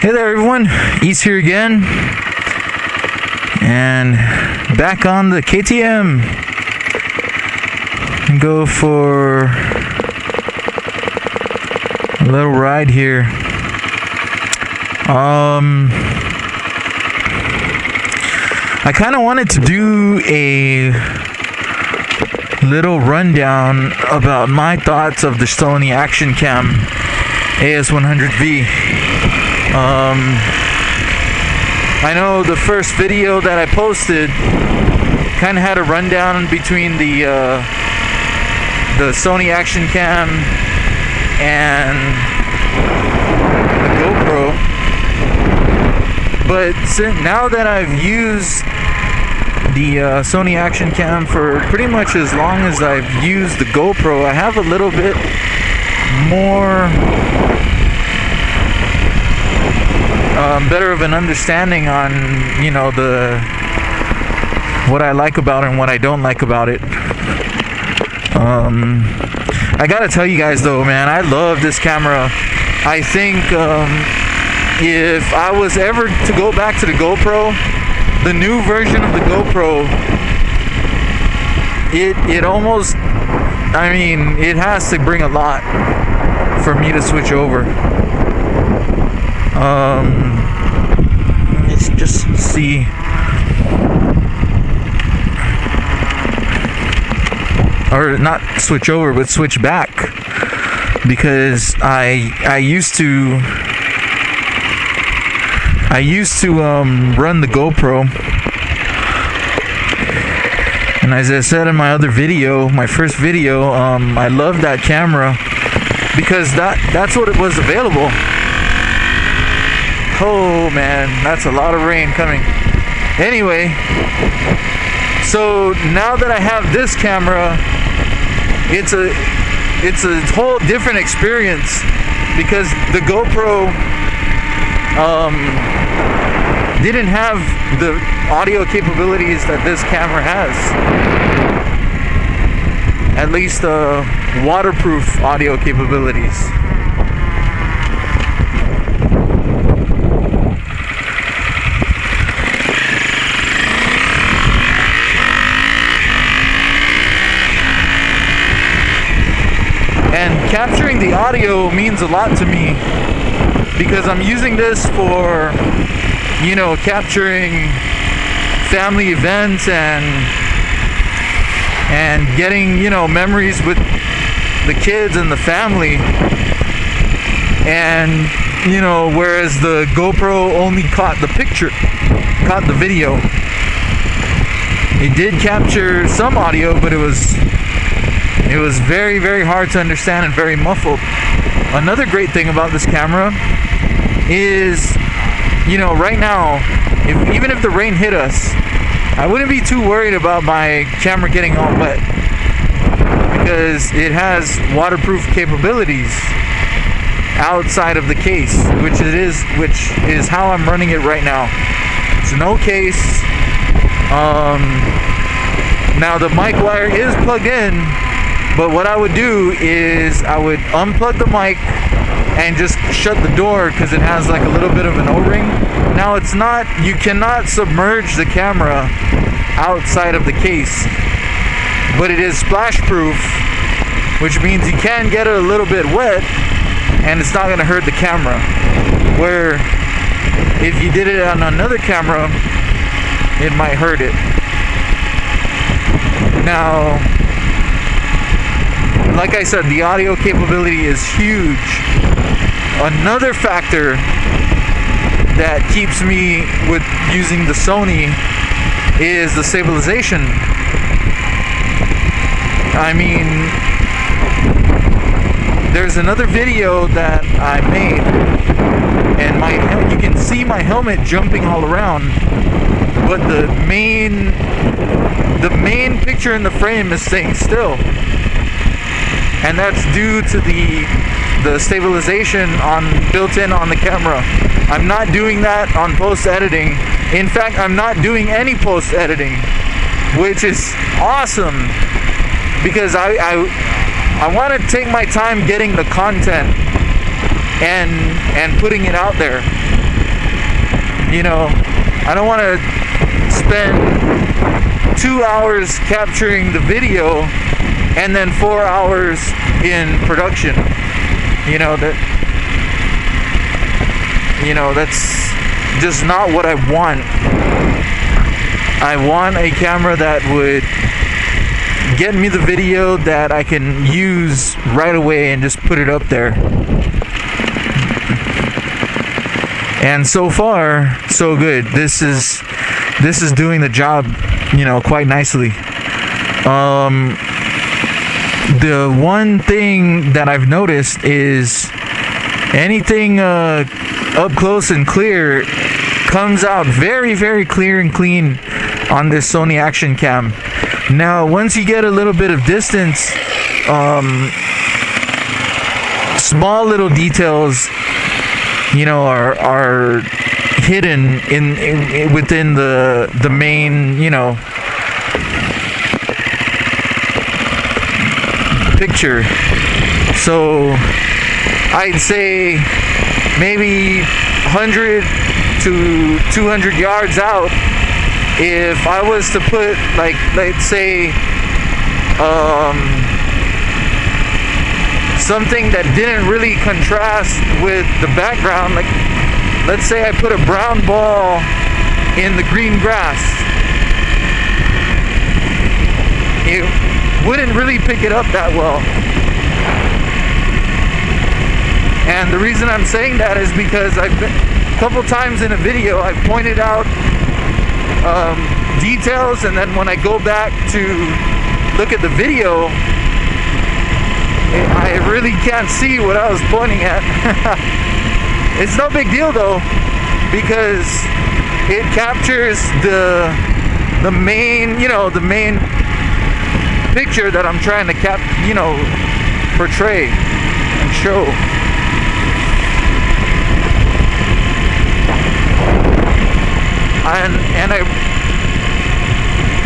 Hey there everyone, East here again, and back on the KTM. Go for a little ride here. I kind of wanted to do a little rundown about my thoughts of the Sony Action Cam AS100V. I know the first video that I posted kind of had a rundown between the Sony Action Cam and the GoPro, but now that I've used the Sony Action Cam for pretty much as long as I've used the GoPro, I have a little bit more better of an understanding on, you know, what I like about it and what I don't like about it. I gotta tell you guys though, man, I love this camera. I think if I was ever to go back to the GoPro, the new version of the GoPro, it almost, I mean, it has to bring a lot for me to switch over. Let's just see. Or not switch over, but switch back, because I used to run the GoPro, and as I said in my other video, my first video, I loved that camera because that's what it was available. Oh man, that's a lot of rain coming. Anyway, so now that I have this camera, it's a whole different experience, because the GoPro didn't have the audio capabilities that this camera has. At least waterproof audio capabilities. And capturing the audio means a lot to me, because I'm using this for, you know, capturing family events and getting, you know, memories with the kids and the family. And, you know, whereas the GoPro only caught the picture, caught the video. It did capture some audio, but it was very, very hard to understand and very muffled. Another great thing about this camera is, you know, right now, even if the rain hit us, I wouldn't be too worried about my camera getting all wet, because it has waterproof capabilities outside of the case, which is how I'm running it right now. It's no case. Now the mic wire is plugged in, but what I would do is I would unplug the mic and just shut the door, because it has like a little bit of an O-ring. Now it's not, you cannot submerge the camera outside of the case, but it is splash proof, which means you can get it a little bit wet and it's not going to hurt the camera. Where if you did it on another camera, it might hurt it. Now, like I said, the audio capability is huge. Another factor that keeps me with using the Sony is the stabilization. I mean, there's another video that I made, and you can see my helmet jumping all around, but the main picture in the frame is staying still. And that's due to the stabilization built in on the camera. I'm not doing that on post-editing. In fact, I'm not doing any post-editing, which is awesome, because I want to take my time getting the content and putting it out there. You know, I don't want to spend 2 hours capturing the video and then 4 hours in production. You know, that's just not what I want. I want a camera that would get me the video that I can use right away and just put it up there. And so far, so good. This is doing the job, quite nicely. The one thing that I've noticed is anything up close and clear comes out very, very clear and clean on this Sony Action Cam. Now, once you get a little bit of distance, small little details, are hidden in within the main, picture. So I'd say maybe 100 to 200 yards out, if I was to put, like, let's say something that didn't really contrast with the background, like let's say I put a brown ball in the green grass, it wouldn't really pick it up that well. And the reason I'm saying that is because a couple times in a video I've pointed out details, and then when I go back to look at the video, I really can't see what I was pointing at. It's no big deal though, because it captures the main, the main picture that I'm trying to portray and show. And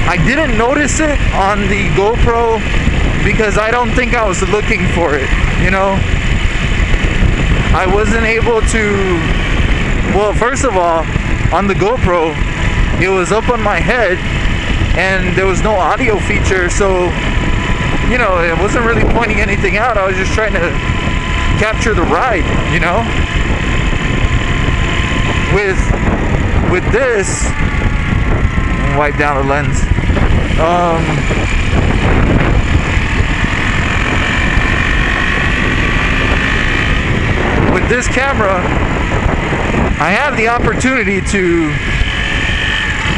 I didn't notice it on the GoPro because I don't think I was looking for it, I wasn't able to, well, first of all, on the GoPro, it was up on my head and there was no audio feature, so, it wasn't really pointing anything out. I was just trying to capture the ride, With this, wipe down the lens. With this camera, I have the opportunity to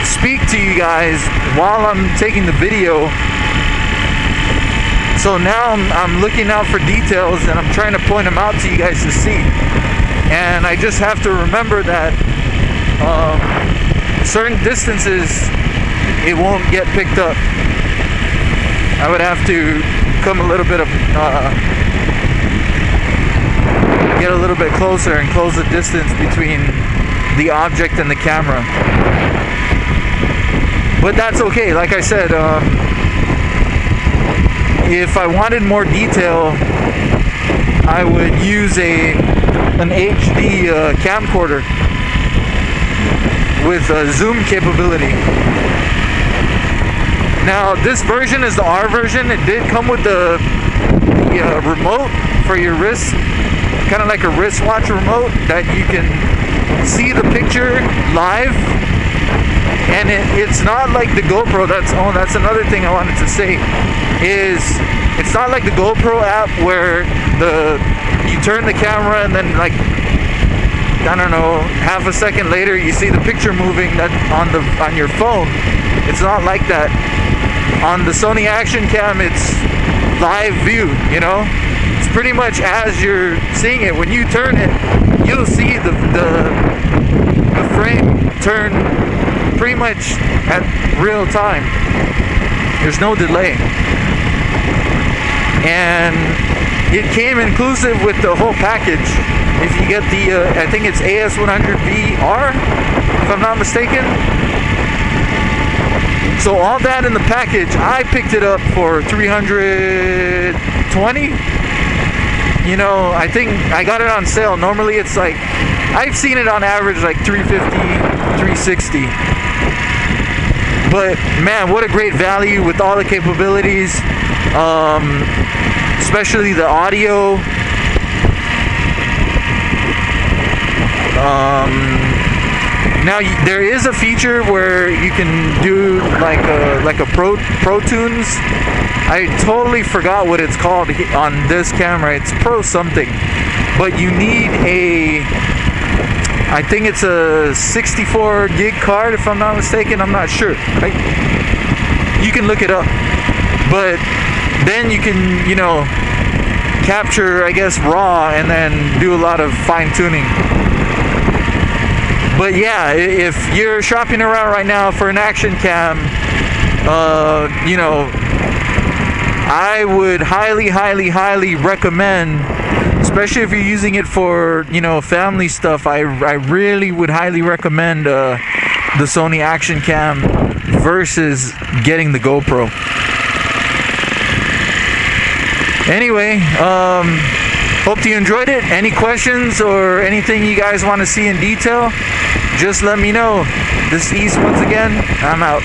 speak to you guys while I'm taking the video. So now I'm looking out for details and I'm trying to point them out to you guys to see. And I just have to remember that certain distances it won't get picked up. I would have to come a little bit of get a little bit closer and close the distance between the object and the camera. But that's okay. Like I said, if I wanted more detail, I would use an HD camcorder with zoom capability. Now this version is the R version. It did come with the remote for your wrist, kind of like a wristwatch remote that you can see the picture live. And it's not like the GoPro. That's another thing I wanted to say, is it's not like the GoPro app where you turn the camera and then, like, I don't know, half a second later you see the picture moving on your phone. It's not like that. On the Sony Action Cam, it's live view, It's pretty much as you're seeing it. When you turn it, you'll see the frame turn pretty much at real time. There's no delay. And it came inclusive with the whole package. If you get the, I think it's AS100V R, if I'm not mistaken. So all that in the package, I picked it up for $320. I think I got it on sale. Normally it's like I've seen it on average like 350, 360. But man, what a great value with all the capabilities, especially the audio. Now there is a feature where you can do like a Pro Tunes. I totally forgot what it's called on this camera. It's Pro something, but you need I think it's a 64 gig card if I'm not mistaken. I'm not sure. You can look it up, but then you can, you know, capture, I guess, raw and then do a lot of fine tuning. But yeah, if you're shopping around right now for an action cam, you know, I would highly recommend, especially if you're using it for, you know, family stuff, I really would highly recommend the Sony action cam versus getting the GoPro. Anyway, hope you enjoyed it. Any questions or anything you guys want to see in detail, just let me know. This is East once again. I'm out.